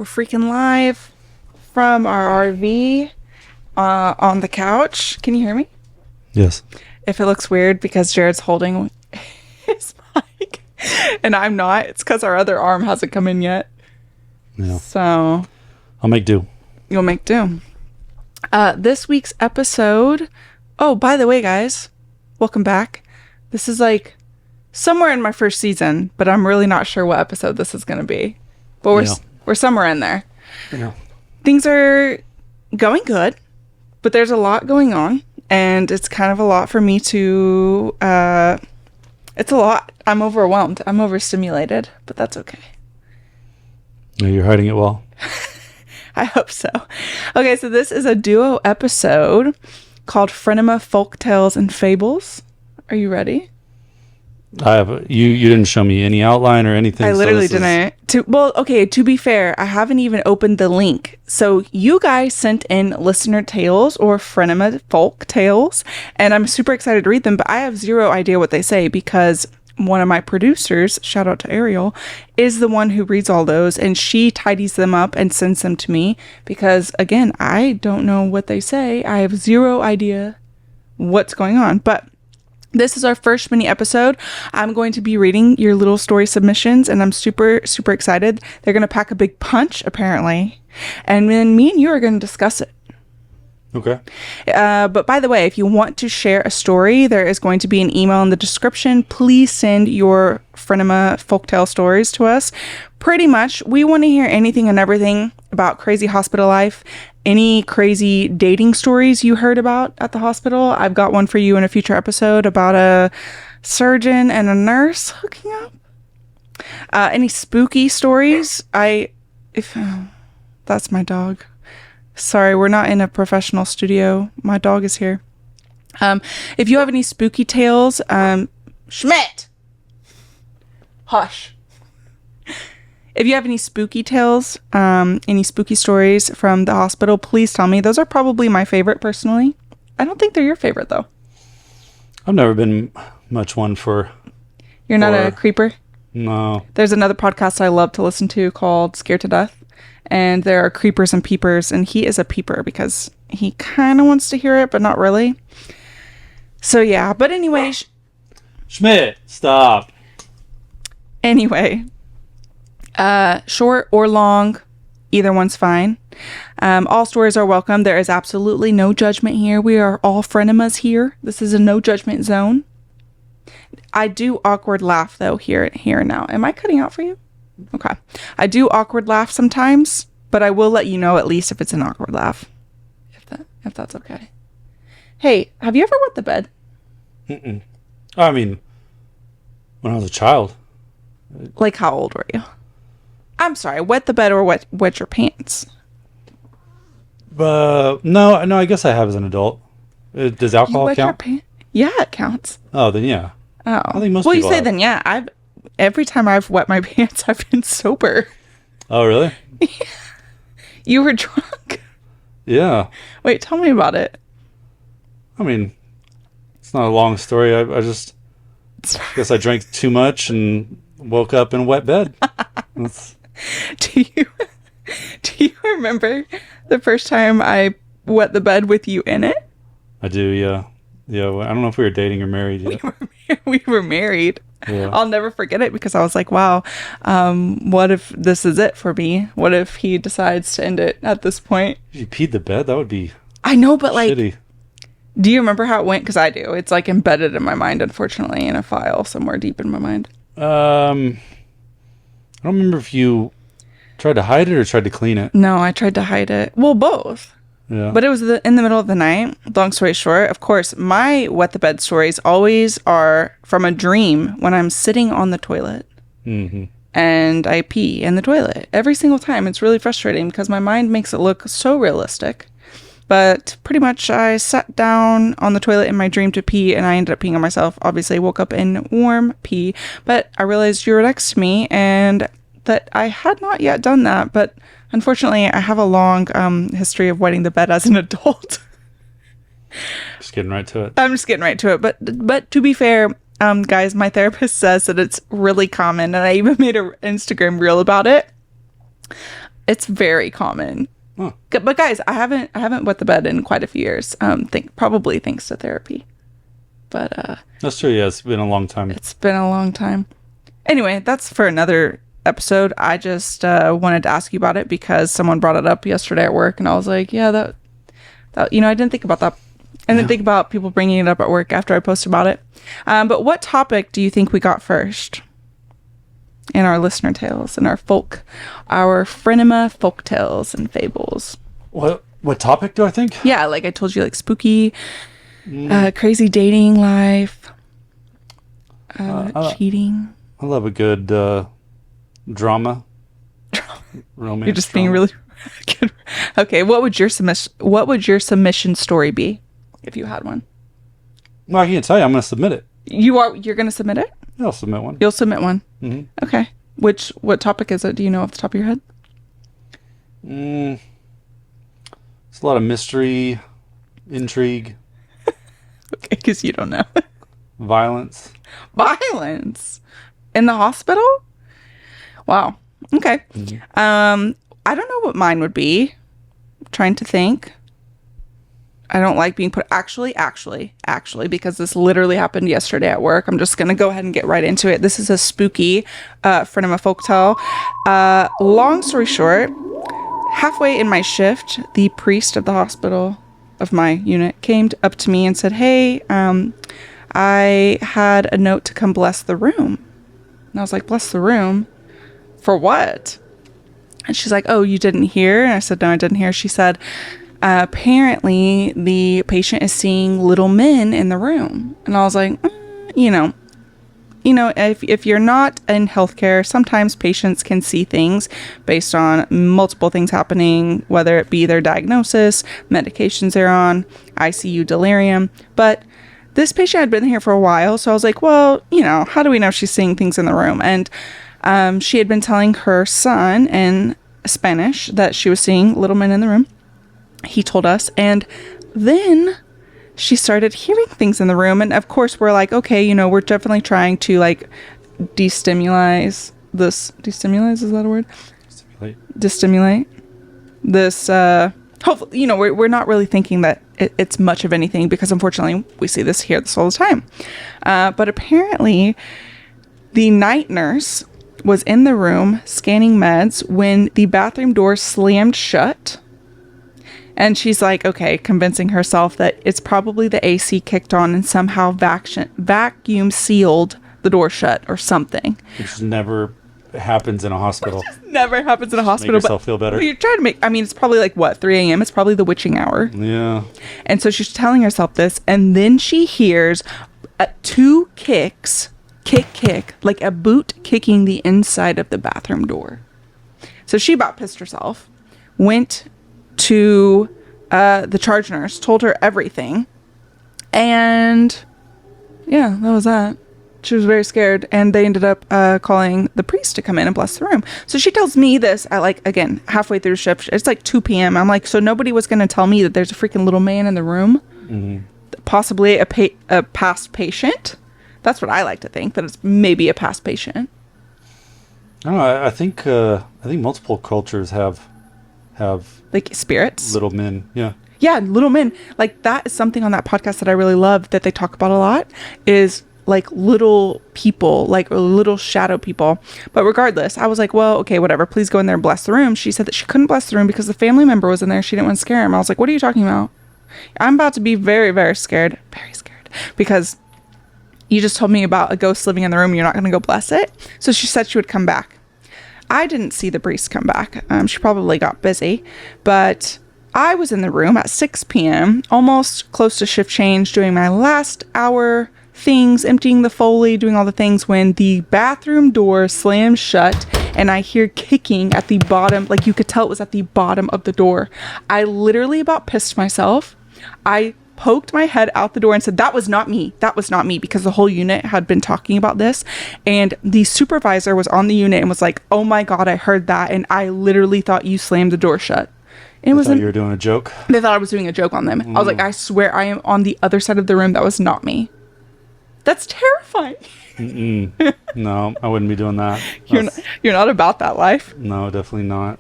We're freaking live from our RV on the couch. Can you hear me? Yes. If it looks weird because Jared's holding his mic and I'm not, it's because our other arm hasn't come in yet. Yeah. So I'll make do. You'll make do. This week's episode. Oh, by the way, guys, welcome back. This is like somewhere in my first season, but I'm really not sure what episode this is going to be. But we're somewhere in there. Yeah. Things are going good, but there's a lot going on, and it's kind of a lot for me to. It's a lot. I'm overwhelmed. I'm overstimulated, but that's okay. No, you're hiding it well. I hope so. Okay, so this is a duo episode called Frenema, Folktales, and Fables. Are you ready? I have. You didn't show me any outline or anything. I literally didn't. To be fair, I haven't even opened the link. So you guys sent in listener tales or Frenema folk tales, and I'm super excited to read them, but I have zero idea what they say because one of my producers, shout out to Ariel, is the one who reads all those, and she tidies them up and sends them to me because, again, I don't know what they say. I have zero idea what's going on, but this is our first mini episode. I'm going to be reading your little story submissions, and I'm super, super excited. They're going to pack a big punch, apparently, and then me and you are going to discuss it. Okay. But by the way, if you want to share a story, there is going to be an email in the description. Please send your Frenema folktale stories to us. Pretty much, we want to hear anything and everything about crazy hospital life. Any crazy dating stories you heard about at the hospital. I've got one for you in a future episode about a surgeon and a nurse hooking up. Any spooky stories? That's my dog. Sorry, we're not in a professional studio. My dog is here. If you have any spooky tales, Schmidt! Hush. If you have any spooky tales, any spooky stories from the hospital, please tell me. Those are probably my favorite, personally. I don't think they're your favorite, though. I've never been much one for... You're not a creeper? No. There's another podcast I love to listen to called Scared to Death. And there are creepers and peepers, and he is a peeper because he kind of wants to hear it, but not really. So, yeah. But anyway... Schmidt, stop. Anyway... short or long, either one's fine. All stories are welcome. There is absolutely no judgment here. We are all frenemas here. This is a no judgment zone. I do awkward laugh though here and now. Am I cutting out for you? Okay. I do awkward laugh sometimes, but I will let you know at least if it's an awkward laugh. If that's okay. Hey, have you ever wet the bed? Mm-mm. I mean, when I was a child. Like how old were you? I'm sorry, wet the bed or wet your pants? No, I guess I have as an adult. Does alcohol count? Yeah, it counts. Oh, then yeah. Oh. I think most people you say have. Then yeah. Every time I've wet my pants, I've been sober. Oh, really? You were drunk? Yeah. Wait, tell me about it. I mean, it's not a long story. I just guess I drank too much and woke up in a wet bed. Do you remember the first time I wet the bed with you in it? I do, yeah. Yeah, I don't know if we were dating or married yet. We were married. Yeah. I'll never forget it because I was like, wow, what if this is it for me? What if he decides to end it at this point? If you peed the bed, that would be I know, but shitty. Like, do you remember how it went? Because I do. It's like embedded in my mind, unfortunately, in a file somewhere deep in my mind. I don't remember if you tried to hide it or tried to clean it. No, I tried to hide it. Well, both. Yeah. But it was in the middle of the night. Long story short, of course, my wet the bed stories always are from a dream when I'm sitting on the toilet. Mm-hmm. And I pee in the toilet every single time. It's really frustrating because my mind makes it look so realistic. But pretty much I sat down on the toilet in my dream to pee, and I ended up peeing on myself. Obviously, I woke up in warm pee, but I realized you were next to me and that I had not yet done that. But unfortunately, I have a long history of wetting the bed as an adult. Just getting right to it. I'm just getting right to it. But to be fair, guys, my therapist says that it's really common, and I even made an Instagram reel about it. It's very common. Huh. But guys, I haven't wet the bed in quite a few years. Probably thanks to therapy. But That's true. Yeah, it's been a long time. it's been a long time. Anyway, that's for another episode. I just wanted to ask you about it because someone brought it up yesterday at work, and I was like, yeah, that I didn't think about that. I didn't think about people bringing it up at work after I posted about it. But what topic do you think we got first in our listener tales and our Frenema folk tales and fables? What topic do I think? Yeah, like I told you, like spooky, crazy dating life, cheating. I love a good drama. Romance. You're just being really good. Okay, what would your submission story be if you had one? Well, I can't tell you. I'm going to submit it. You're going to submit it? I'll submit one. You'll submit one. Mm-hmm. Okay. What topic is it? Do you know off the top of your head? It's a lot of mystery, intrigue. Okay, because you don't know. Violence. Violence in the hospital? Wow. Okay. Mm-hmm. I don't know what mine would be. I'm trying to think. I don't like being put... Actually, because this literally happened yesterday at work, I'm just going to go ahead and get right into it. This is a spooky Frenema folktale. Long story short, halfway in my shift, the priest of the hospital of my unit came up to me and said, hey, I had a note to come bless the room. And I was like, bless the room? For what? And she's like, oh, you didn't hear? And I said, no, I didn't hear. She said, apparently the patient is seeing little men in the room. And I was like, if you're not in healthcare, sometimes patients can see things based on multiple things happening, whether it be their diagnosis, medications they're on, ICU delirium. But this patient had been here for a while, so I was like, well, how do we know she's seeing things in the room? And she had been telling her son in Spanish that she was seeing little men in the room. He told us, and then she started hearing things in the room, and of course we're like, okay, we're definitely trying to like destimulate this. Destimulate, is that a word? Destimulate this. Hopefully, we're not really thinking that it's much of anything, because unfortunately we see this all the time. But apparently the night nurse was in the room scanning meds when the bathroom door slammed shut. And she's like, okay, convincing herself that it's probably the AC kicked on and somehow vacuum sealed the door shut or something. Which never happens in a hospital. Never happens in a hospital. Make yourself feel better. You're trying to it's probably like 3 a.m. It's probably the witching hour. Yeah. And so she's telling herself this, and then she hears 2 kicks, kick, like a boot kicking the inside of the bathroom door. So she about pissed herself, went to the charge nurse, told her everything, and yeah, that was that. She was very scared, and they ended up calling the priest to come in and bless the room. So she tells me this at again, halfway through shift. It's 2 p.m. I'm like, so nobody was going to tell me that there's a freaking little man in the room? Mm-hmm. Possibly a past patient? That's what I like to think, that it's maybe a past patient. I think multiple cultures have like spirits, little men. Yeah, little men. Like, that is something on that podcast that I really love that they talk about a lot, is like little people, like little shadow people. But regardless, I was like, well, okay, whatever, please go in there and bless the room. She said that she couldn't bless the room because the family member was in there. She didn't want to scare him. I was like, what are you talking about? I'm about to be very, very scared, because you just told me about a ghost living in the room. You're not going to go bless it. So she said she would come back. I didn't see the priest come back. She probably got busy, but I was in the room at 6 p.m., almost close to shift change, doing my last hour things, emptying the Foley, doing all the things, when the bathroom door slams shut and I hear kicking at the bottom. Like, you could tell it was at the bottom of the door. I literally about pissed myself. I poked my head out the door and said, that was not me, because the whole unit had been talking about this, and the supervisor was on the unit and was like, oh my god, I heard that, and I literally thought you slammed the door shut. They thought you were doing a joke? They thought I was doing a joke on them. I was like, I swear I am on the other side of the room. That was not me. That's terrifying. No, I wouldn't be doing that. You're not about that life. No, definitely not.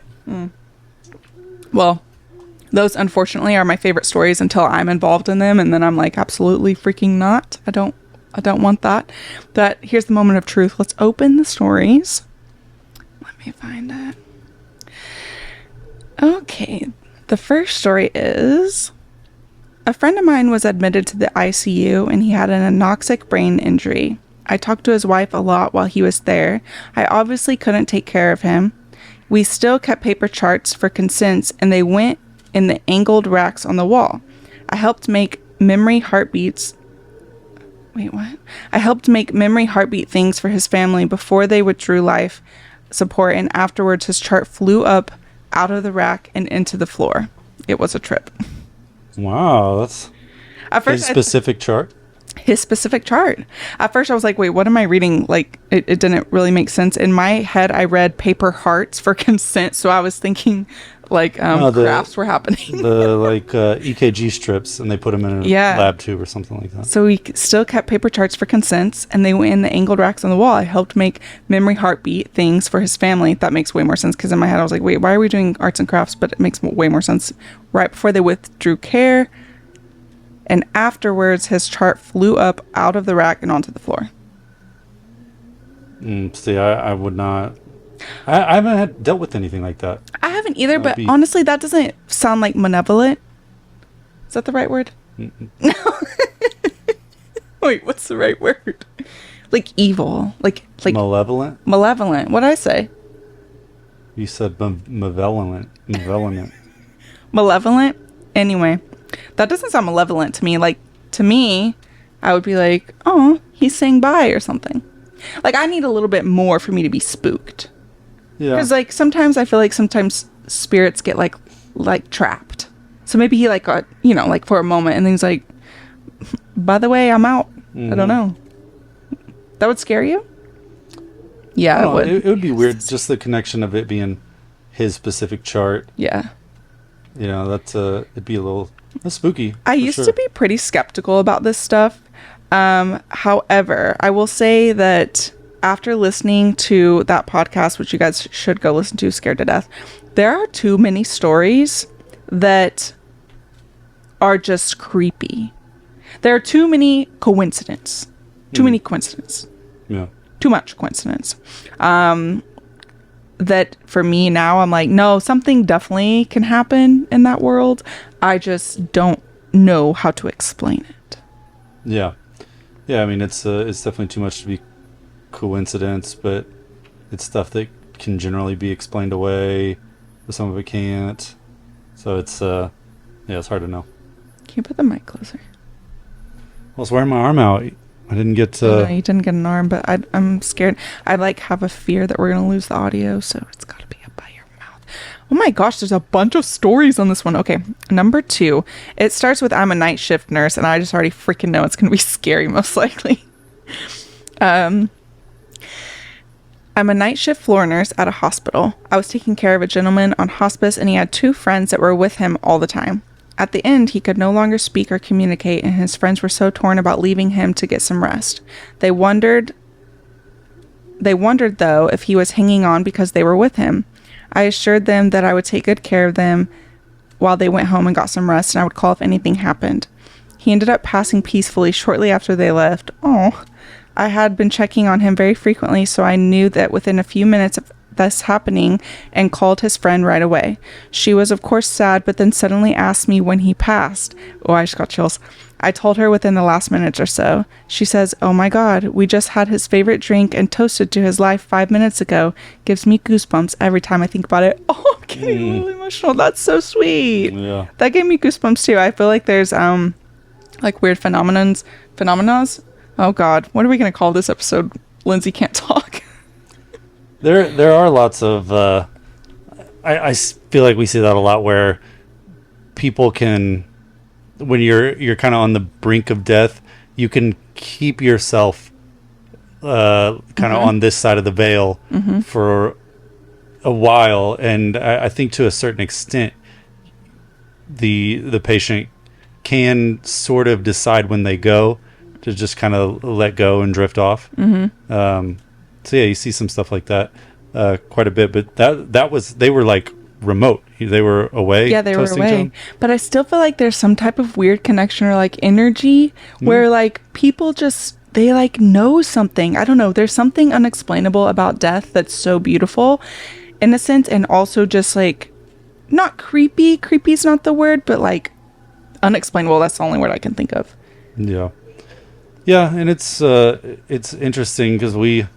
Well, those unfortunately are my favorite stories until I'm involved in them, and then I'm like, absolutely freaking not. I don't want that. But here's the moment of truth. Let's open the stories. Let me find it. Okay. The first story is, a friend of mine was admitted to the ICU and he had an anoxic brain injury. I talked to his wife a lot while he was there. I obviously couldn't take care of him. We still kept paper charts for consents, and they went in the angled racks on the wall. I helped make memory heartbeat things for his family before they withdrew life support, and afterwards his chart flew up out of the rack and into the floor. It was a trip. Wow, that's his specific chart. His specific chart. At first I was like, wait, what am I reading? Like, it didn't really make sense. In my head, I read paper hearts for consent, so I was thinking like crafts were happening. The EKG strips, and they put them in a lab tube or something like that. So we still kept paper charts for consents, and they went in the angled racks on the wall. I helped make memory heartbeat things for his family. That makes way more sense, because in my head I was like, wait, why are we doing arts and crafts? But it makes way more sense. Right before they withdrew care, and afterwards his chart flew up out of the rack and onto the floor. See, I would not. I haven't dealt with anything like that. I haven't either, but honestly, that doesn't sound like malevolent. Is that the right word? No. Wait, what's the right word? Like evil. Like malevolent? Malevolent. What'd I say? You said malevolent. Malevolent. Malevolent? Anyway, that doesn't sound malevolent to me. Like, to me, I would be like, oh, he's saying bye or something. Like, I need a little bit more for me to be spooked. Yeah. Because, like, sometimes I feel like sometimes spirits get, like trapped. So maybe he, like, got, like, for a moment, and then he's like, by the way, I'm out. I don't know. That would scare you? Yeah, it would. It would be weird, just the connection of it being his specific chart. Yeah. It'd be a little spooky. I used to be pretty skeptical about this stuff. However, I will say that after listening to that podcast, which you guys should go listen to, Scared to Death, there are too many stories that are just creepy. There are too many coincidences. Too many coincidences. Yeah. Too much coincidence. That for me now, I'm like, no, something definitely can happen in that world. I just don't know how to explain it. Yeah. Yeah, I mean, it's definitely too much to be coincidence, but it's stuff that can generally be explained away, but some of it can't. So it's it's hard to know. Can you put the mic closer? I was wearing my arm out. I didn't get no, you didn't get an arm, but I'm scared. I have a fear that we're gonna lose the audio, so it's gotta be up by your mouth. Oh my gosh, there's a bunch of stories on this one. Okay, number 2. It starts with, I'm a night shift nurse, and I just already freaking know it's gonna be scary, most likely. I'm a night shift floor nurse at a hospital. I was taking care of a gentleman on hospice, and he had 2 friends that were with him all the time. At the end, he could no longer speak or communicate, and his friends were so torn about leaving him to get some rest. They wondered, though, if he was hanging on because they were with him. I assured them that I would take good care of them while they went home and got some rest, and I would call if anything happened. He ended up passing peacefully shortly after they left. Oh, I had been checking on him very frequently, so I knew that within a few minutes of this happening, and called his friend right away. She was of course sad, but then suddenly asked me when he passed. Oh, I just got chills. I told her within the last minute or so. She says, oh my god, we just had his favorite drink and toasted to his life 5 minutes ago. Gives me goosebumps every time I think about it. Oh, I'm getting really emotional. That's so sweet. Yeah. That gave me goosebumps too. I feel like there's like weird phenomenons. Oh god, what are we gonna call this episode? Lindsay can't talk. There are lots of I feel like we see that a lot, where people can, when you're kind of on the brink of death, you can keep yourself kind of on this side of the veil for a while, and I think to a certain extent the patient can sort of decide when they go to just kind of let go and drift off. So yeah, you see some stuff like that quite a bit, but they were like remote. They were away. Yeah, they were toasting away. John. But I still feel like there's some type of weird connection or like energy where like people just they like know something. I don't know. There's something unexplainable about death that's so beautiful in a sense, and also just like not creepy. Creepy's not the word, but like unexplainable. That's the only word I can think of. Yeah. Yeah, and it's interesting because you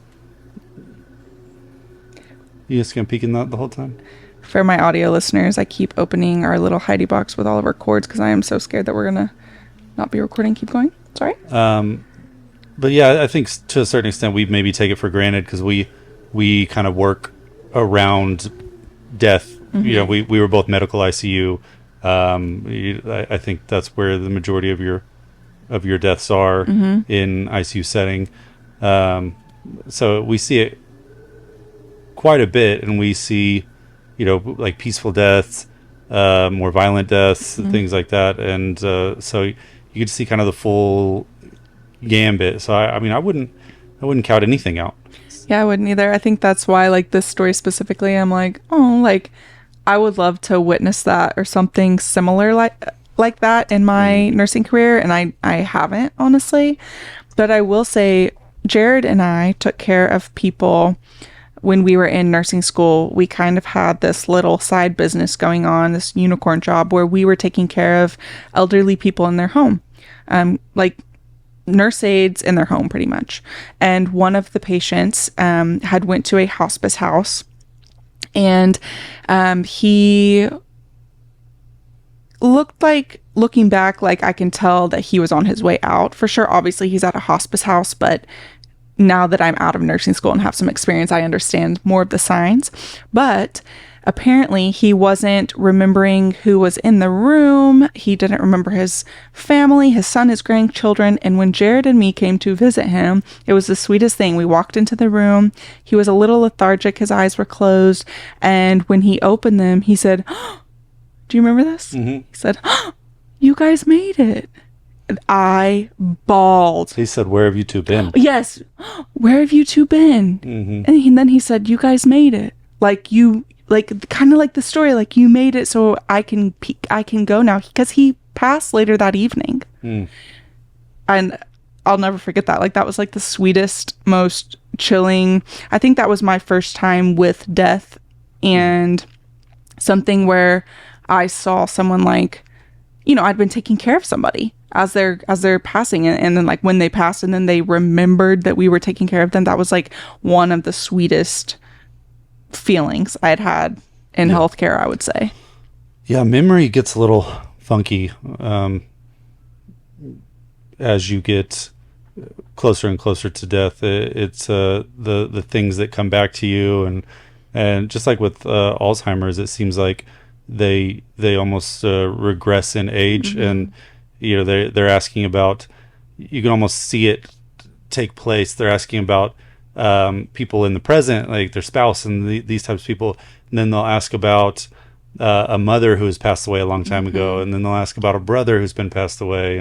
just gonna peek in that the whole time? For my audio listeners, I keep opening our little Heidi box with all of our cords because I am so scared that we're gonna not be recording. Keep going. Sorry. But yeah, I think to a certain extent we maybe take it for granted because we kind of work around death. You know, we were both medical ICU. I think that's where the majority of your deaths are in ICU setting. So we see it quite a bit, and we see, you know, like peaceful deaths, more violent deaths, things like that. And so you can see kind of the full gambit. So I mean, I wouldn't count anything out. Yeah, I wouldn't either. I think that's why, like, this story specifically, I'm like, oh, like, I would love to witness that or something similar like that in my nursing career, and I haven't, honestly. But I will say, Jared and I took care of people when we were in nursing school. We kind of had this little side business going on, this unicorn job, where we were taking care of elderly people in their home. Like, nurse aides in their home pretty much. And one of the patients had went to a hospice house, and he looked like, looking back, like I can tell that he was on his way out for sure. Obviously he's at a hospice house, but now that I'm out of nursing school and have some experience, I understand more of the signs. But apparently he wasn't remembering who was in the room. He didn't remember his family, his son, his grandchildren. And when Jared and me came to visit him, it was the sweetest thing. We walked into the room. He was a little lethargic. His eyes were closed. And when he opened them, he said, "Oh, do you remember this?" He said, "Oh, you guys made it." And I bawled. He said, "Where have you two been?" Yes. "Where have you two been?" And then he said, "You guys made it. Like you, like kind of like the story, like you made it so I can go now," because he passed later that evening. And I'll never forget that. Like, that was like the sweetest, most chilling. I think that was my first time with death, and something where I saw someone, like, you know, I'd been taking care of somebody as they're passing, and then like when they passed and then they remembered that we were taking care of them. That was like one of the sweetest feelings I'd had in healthcare, I would say. Yeah, memory gets a little funky as you get closer and closer to death. It's the things that come back to you, and just like with Alzheimer's, it seems like they almost regress in age, and you know they're asking about. You can almost see it take place. They're asking about people in the present, like their spouse and these types of people, and then they'll ask about a mother who has passed away a long time ago, and then they'll ask about a brother who's been passed away,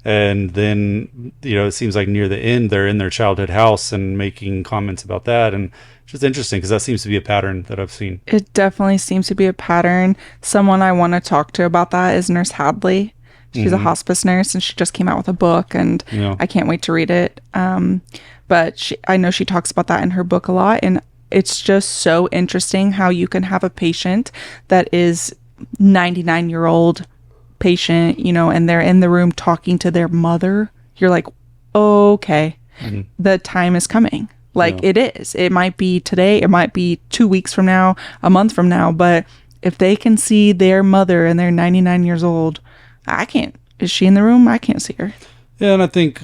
and then, you know, it seems like near the end they're in their childhood house and making comments about that, and it's just interesting because that seems to be a pattern that I've seen. It definitely seems to be a pattern. Someone I want to talk to about that is Nurse Hadley. She's a hospice nurse, and she just came out with a book, and I can't wait to read it. But I know she talks about that in her book a lot, and it's just so interesting how you can have a patient that is 99-year-old patient, you know, and they're in the room talking to their mother. You're like, okay, the time is coming. Like, it is. It might be today, it might be 2 weeks from now, a month from now, but if they can see their mother and they're 99 years old, I can't. Is she in the room? I can't see her. Yeah, and I think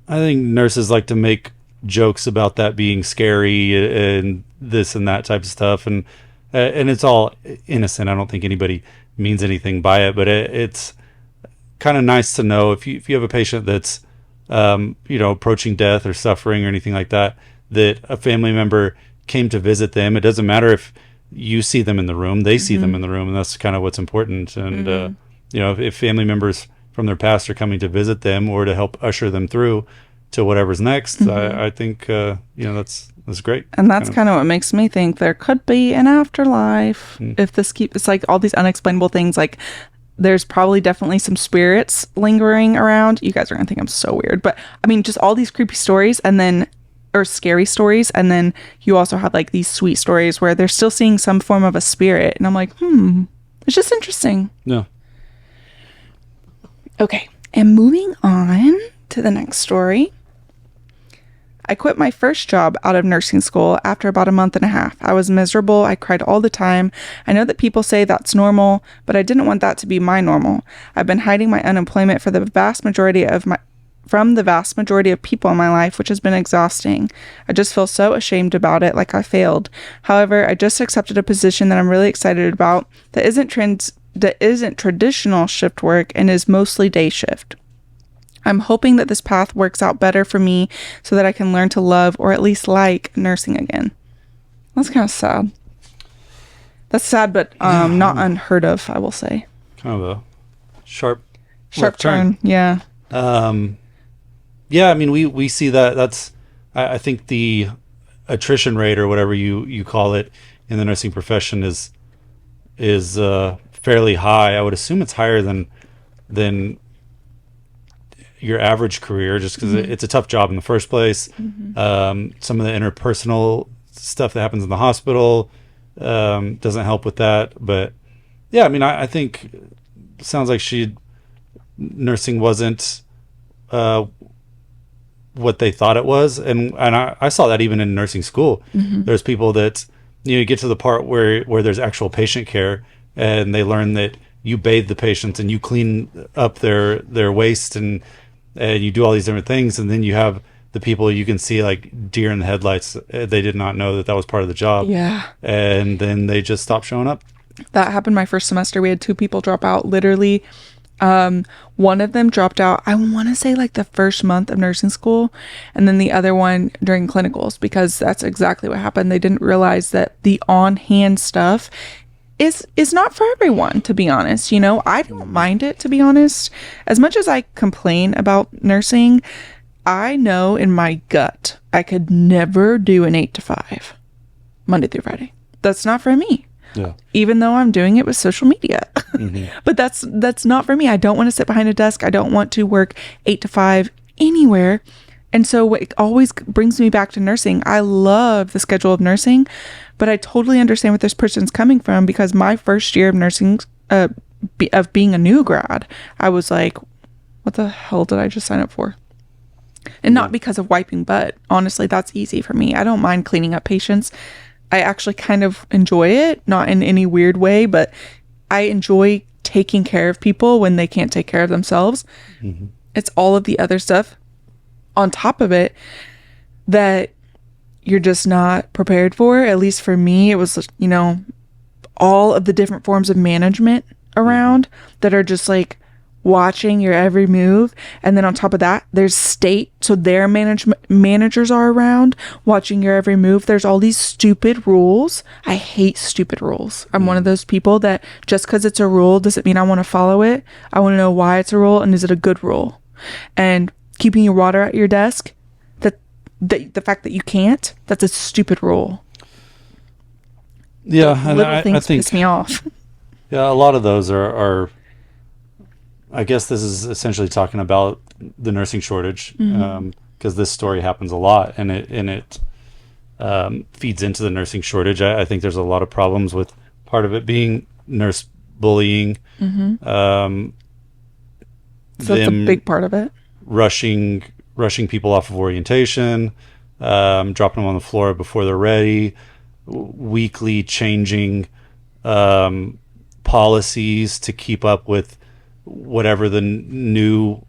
nurses like to make jokes about that being scary and this and that type of stuff, and it's all innocent. I don't think anybody means anything by it, but it's kind of nice to know if you have a patient that's you know, approaching death or suffering or anything like that, that a family member came to visit them. It doesn't matter if you see them in the room, they see them in the room, and that's kind of what's important. And you know, if family members from their past are coming to visit them or to help usher them through, to whatever's next. I think that's great. And that's kind of what makes me think there could be an afterlife if this keeps. It's like all these unexplainable things. Like there's probably definitely some spirits lingering around. You guys are gonna think I'm so weird, but I mean, just all these creepy stories or scary stories, and then you also have like these sweet stories where they're still seeing some form of a spirit, and I'm like, it's just interesting. Yeah. Okay, and moving on to the next story. I quit my first job out of nursing school after about a month and a half. I was miserable. I cried all the time. I know that people say that's normal, but I didn't want that to be my normal. I've been hiding my unemployment from the vast majority of people in my life, which has been exhausting. I just feel so ashamed about it, like I failed. However, I just accepted a position that I'm really excited about that isn't traditional shift work and is mostly day shift. I'm hoping that this path works out better for me so that I can learn to love or at least like nursing again. That's kind of sad. That's sad, but not unheard of, I will say. Kind of a sharp turn. Yeah. Yeah, I mean, we see that. That's, I think the attrition rate or whatever you call it in the nursing profession is fairly high. I would assume it's higher than your average career, just because it's a tough job in the first place. Some of the interpersonal stuff that happens in the hospital doesn't help with that. But yeah, I mean, I think it sounds like nursing wasn't what they thought it was, and I saw that even in nursing school. There's people that you get to the part where there's actual patient care, and they learn that you bathe the patients and you clean up their waste and you do all these different things, and then you have the people you can see like deer in the headlights. They did not know that was part of the job. Yeah. And then they just stopped showing up. That happened my first semester. We had 2 people drop out. Literally, one of them dropped out, I want to say like the first month of nursing school, and then the other one during clinicals, because that's exactly what happened. They didn't realize that the on-hand stuff is not for everyone, to be honest. I don't mind it, to be honest. As much as I complain about nursing, I know in my gut I could never do an 8 to 5 Monday through Friday. That's not for me. Yeah. Even though I'm doing it with social media. But that's not for me. I don't want to sit behind a desk. I don't want to work 8 to 5 anywhere. And so it always brings me back to nursing. I love the schedule of nursing, but I totally understand where this person's coming from, because my first year of nursing, of being a new grad, I was like, what the hell did I just sign up for? And not because of wiping butt. Honestly, that's easy for me. I don't mind cleaning up patients. I actually kind of enjoy it, not in any weird way, but I enjoy taking care of people when they can't take care of themselves. It's all of the other stuff on top of it that you're just not prepared for. At least for me, it was, all of the different forms of management around that are just like watching your every move. And then on top of that, there's state, so their managers are around watching your every move. There's all these stupid rules. I hate stupid rules. I'm one of those people that just because it's a rule doesn't mean I want to follow it. I want to know why it's a rule, and is it a good rule? And keeping your water at your desk, the fact that you can't, that's a stupid rule. Yeah, and little things I think piss me off. Yeah, a lot of those are I guess this is essentially talking about the nursing shortage, because this story happens a lot, and it feeds into the nursing shortage. I think there's a lot of problems with part of it being nurse bullying. So that's a big part of it. Rushing people off of orientation, dropping them on the floor before they're ready, weekly changing policies to keep up with whatever the new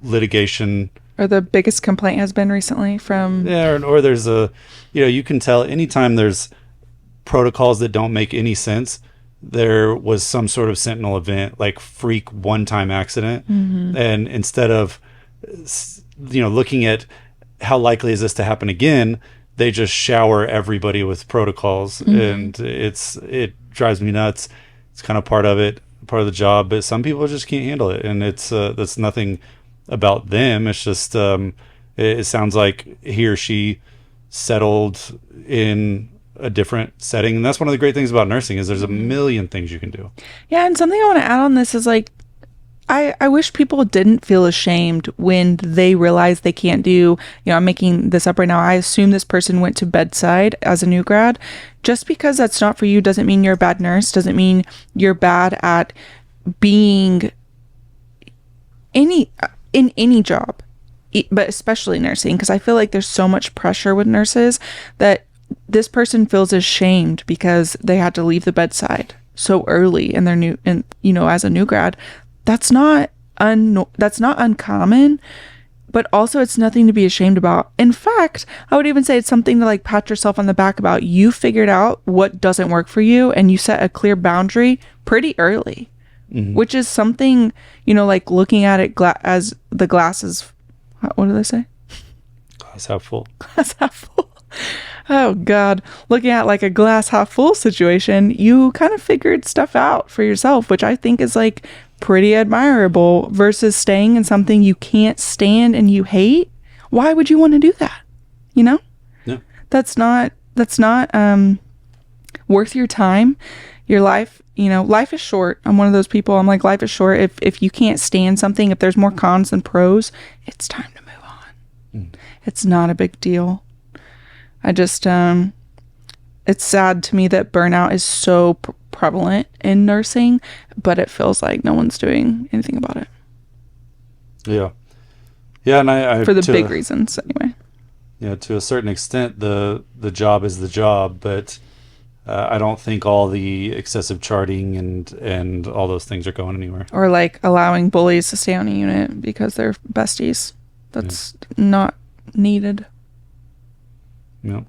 litigation or the biggest complaint has been recently from or there's you can tell anytime there's protocols that don't make any sense. There was some sort of sentinel event, like freak one-time accident, and instead of looking at how likely is this to happen again, they just shower everybody with protocols, and it drives me nuts. It's kind of part of the job, but some people just can't handle it, and it's that's nothing about them. It's just It sounds like he or she settled in a different setting, and that's one of the great things about nursing is there's a million things you can do. Yeah, and something I want to add on this is like I wish people didn't feel ashamed when they realize they can't do, I'm making this up right now. I assume this person went to bedside as a new grad. Just because that's not for you doesn't mean you're a bad nurse, doesn't mean you're bad at being in any job, but especially nursing, because I feel like there's so much pressure with nurses that this person feels ashamed because they had to leave the bedside so early in their as a new grad. That's not uncommon, but also it's nothing to be ashamed about. In fact, I would even say it's something to like pat yourself on the back about. You figured out what doesn't work for you and you set a clear boundary pretty early, which is something, like looking at it as the glass is, what do they say? Glass half full. Glass half full. Oh God. Looking at like a glass half full situation, you kind of figured stuff out for yourself, which I think is like pretty admirable versus staying in something you can't stand and you hate. Why would you want to do that? Yeah. That's not worth your time, your life. Life is short. I'm one of those people. I'm like, life is short. If you can't stand something, if there's more cons than pros, it's time to move on. It's not a big deal. I just, it's sad to me that burnout is so prevalent in nursing, but it feels like no one's doing anything about it. Yeah. And I for the big reasons anyway. Yeah, to a certain extent, the job is the job, but I don't think all the excessive charting and all those things are going anywhere. Or like allowing bullies to stay on a unit because they're besties. That's not needed. Yeah.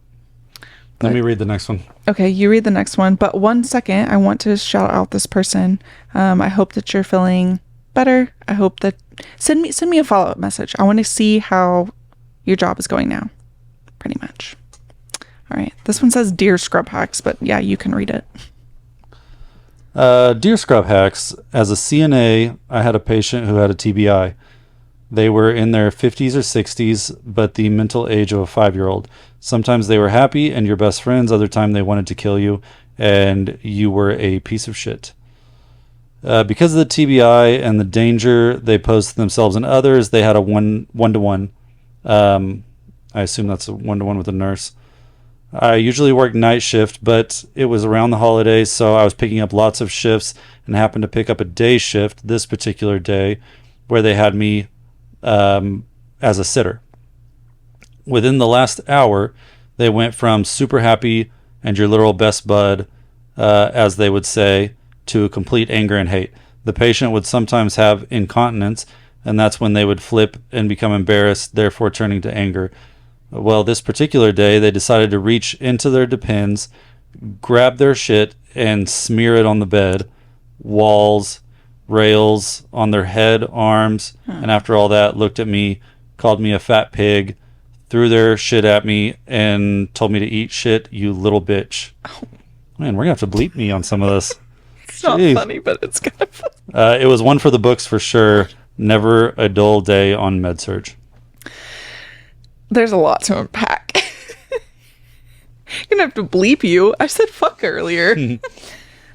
Let me read the next one. Okay, you read the next one. But 1 second, I want to shout out this person. I hope that you're feeling better. I hope that send me a follow-up message. I want to see how your job is going now. Pretty much. All right. This one says Dear Scrub Hacks, but yeah, you can read it. Dear Scrub Hacks, as a CNA, I had a patient who had a TBI. They were in their 50s or 60s, but the mental age of a 5-year-old. Sometimes they were happy and your best friends. Other time they wanted to kill you and you were a piece of shit. Because of the TBI and the danger they posed to themselves and others, they had a one-to-one. I assume that's a one-to-one with a nurse. I usually work night shift, but it was around the holidays, so I was picking up lots of shifts and happened to pick up a day shift this particular day where they had me as a sitter. Within the last hour, they went from super happy and your literal best bud, as they would say, to complete anger and hate. The patient would sometimes have incontinence, and that's when they would flip and become embarrassed, therefore turning to anger. Well, this particular day, they decided to reach into their Depends, grab their shit, and smear it on the bed, walls, rails, on their head, arms, and after all that, looked at me, called me a fat pig, threw their shit at me, and told me to eat shit, you little bitch. Oh. Man, we're going to have to bleep me on some of this. It's not funny, but it's kind of funny. It was one for the books for sure. Never a dull day on med-surg. There's a lot to unpack. You're going to have to bleep you. I said fuck earlier.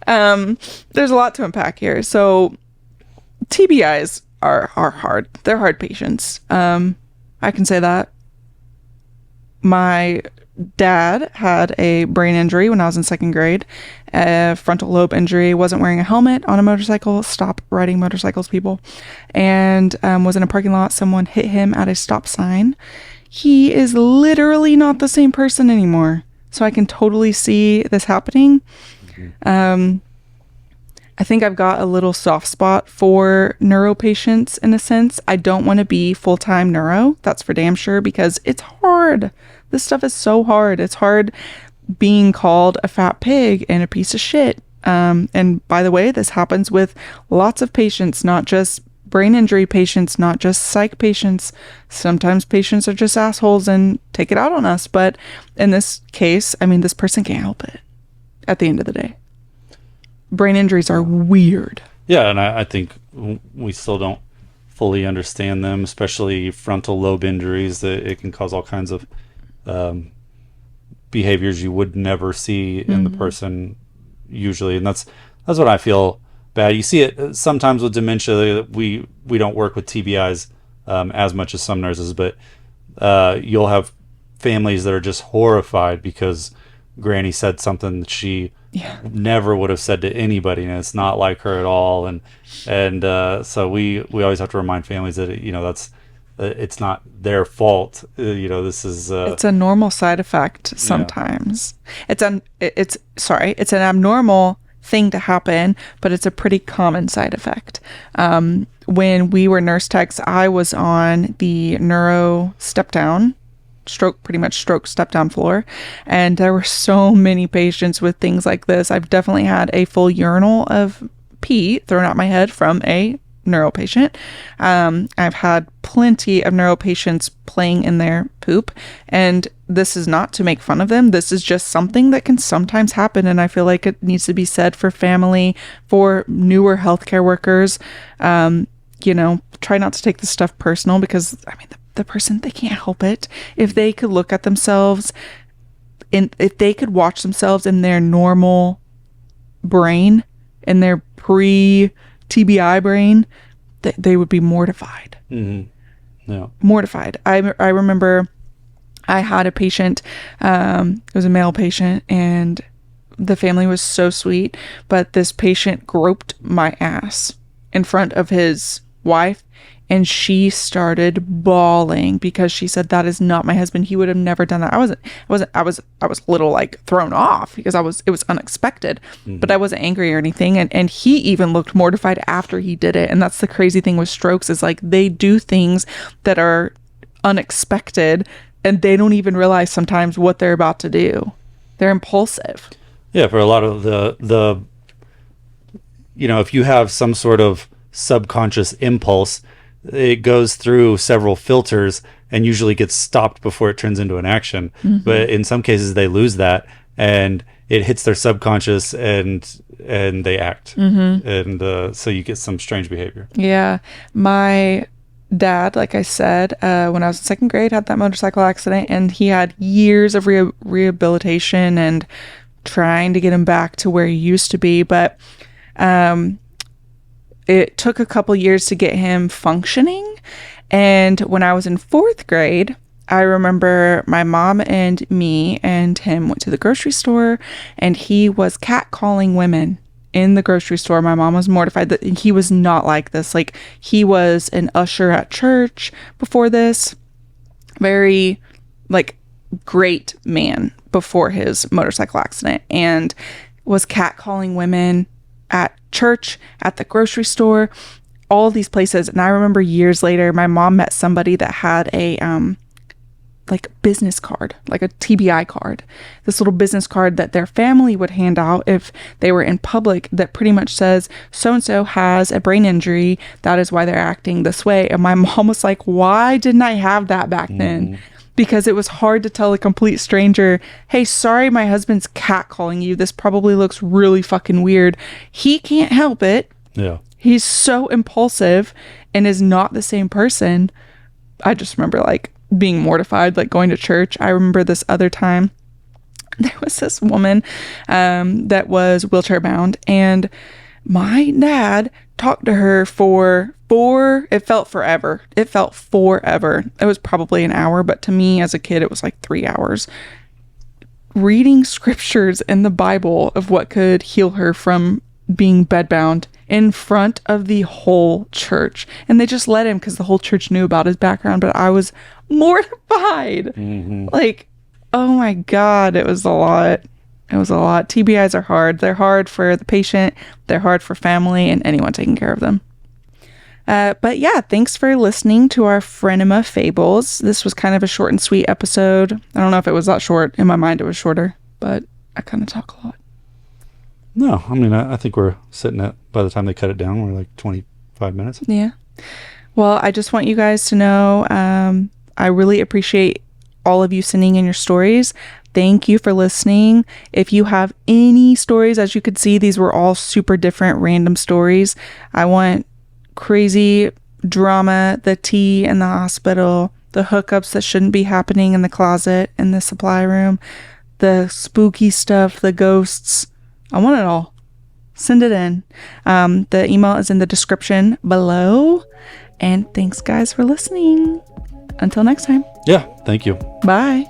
There's a lot to unpack here. So TBIs are hard. They're hard patients. I can say that. My dad had a brain injury when I was in second grade, a frontal lobe injury, wasn't wearing a helmet on a motorcycle. Stop riding motorcycles, people. And was in a parking lot. Someone hit him at a stop sign. He is literally not the same person anymore. So I can totally see this happening. I think I've got a little soft spot for neuro patients in a sense. I don't want to be full-time neuro. That's for damn sure, because it's hard. This stuff is so hard. It's hard being called a fat pig and a piece of shit. And by the way, this happens with lots of patients, not just brain injury patients, not just psych patients. Sometimes patients are just assholes and take it out on us. But in this case, I mean, this person can't help it at the end of the day. Brain injuries are weird. Yeah, and I think we still don't fully understand them, especially frontal lobe injuries. That it can cause all kinds of behaviors you would never see in the person usually, and that's what I feel bad. You see it sometimes with dementia. We don't work with TBIs as much as some nurses, but you'll have families that are just horrified because Granny said something that she never would have said to anybody, and it's not like her at all. And so we always have to remind families that that's it's not their fault. This is it's a normal side effect sometimes. It's an abnormal thing to happen, but it's a pretty common side effect. When we were nurse techs, I was on the neuro step down stroke step down floor, and there were so many patients with things like this. I've definitely had a full urinal of pee thrown out my head from a neuro patient. I've had plenty of neuro patients playing in their poop, and this is not to make fun of them. This is just something that can sometimes happen, and I feel like it needs to be said for family, for newer healthcare workers. Try not to take this stuff personal, because the person, they can't help it. If they could look at themselves and if they could watch themselves in their normal brain, in their pre-TBI brain, they would be mortified. Mortified. I remember I had a patient, it was a male patient, and the family was so sweet, but this patient groped my ass in front of his wife, and she started bawling because she said, "That is not my husband. He would have never done that." I was a little like thrown off because it was unexpected, but I wasn't angry or anything. And he even looked mortified after he did it. And that's the crazy thing with strokes, is like they do things that are unexpected, and they don't even realize sometimes what they're about to do. They're impulsive. Yeah. For a lot of the if you have some sort of subconscious impulse, it goes through several filters and usually gets stopped before it turns into an action. But in some cases they lose that, and it hits their subconscious, and they act. And so you get some strange behavior. Yeah. My dad, like I said, when I was in second grade, had that motorcycle accident, and he had years of rehabilitation and trying to get him back to where he used to be. But it took a couple years to get him functioning. And when I was in fourth grade, I remember my mom and me and him went to the grocery store, and he was catcalling women in the grocery store. My mom was mortified that he was not like this. Like, he was an usher at church before this. Very, like, great man before his motorcycle accident, and was catcalling women at church, at the grocery store, all these places. And I remember years later, my mom met somebody that had a like business card, like a TBI card, this little business card that their family would hand out if they were in public, that pretty much says, so-and-so has a brain injury, that is why they're acting this way. And my mom was like, why didn't I have that back then? Because it was hard to tell a complete stranger, hey, sorry, my husband's catcalling you. This probably looks really fucking weird. He can't help it. Yeah. He's so impulsive and is not the same person. I just remember like being mortified, like going to church. I remember this other time, there was this woman that was wheelchair bound, and my dad talked to her for it felt forever. It felt forever. It was probably an hour, but to me as a kid, it was like 3 hours. Reading scriptures in the Bible of what could heal her from being bedbound in front of the whole church. And they just let him because the whole church knew about his background, but I was mortified. Like, oh my God, it was a lot. It was a lot. TBIs are hard. They're hard for the patient. They're hard for family and anyone taking care of them. But yeah, thanks for listening to our Frenema fables. This was kind of a short and sweet episode. I don't know if it was that short. In my mind, it was shorter, but I kind of talk a lot. No, I mean, I think we're sitting at, by the time they cut it down, we're like 25 minutes. Yeah. Well, I just want you guys to know, I really appreciate all of you sending in your stories. Thank you for listening. If you have any stories, as you could see, these were all super different random stories. I want crazy, drama, the tea in the hospital, the hookups that shouldn't be happening in the closet, in the supply room, the spooky stuff, the ghosts. I want it all. Send it in. The email is in the description below. And thanks, guys, for listening. Until next time. Yeah, thank you. Bye.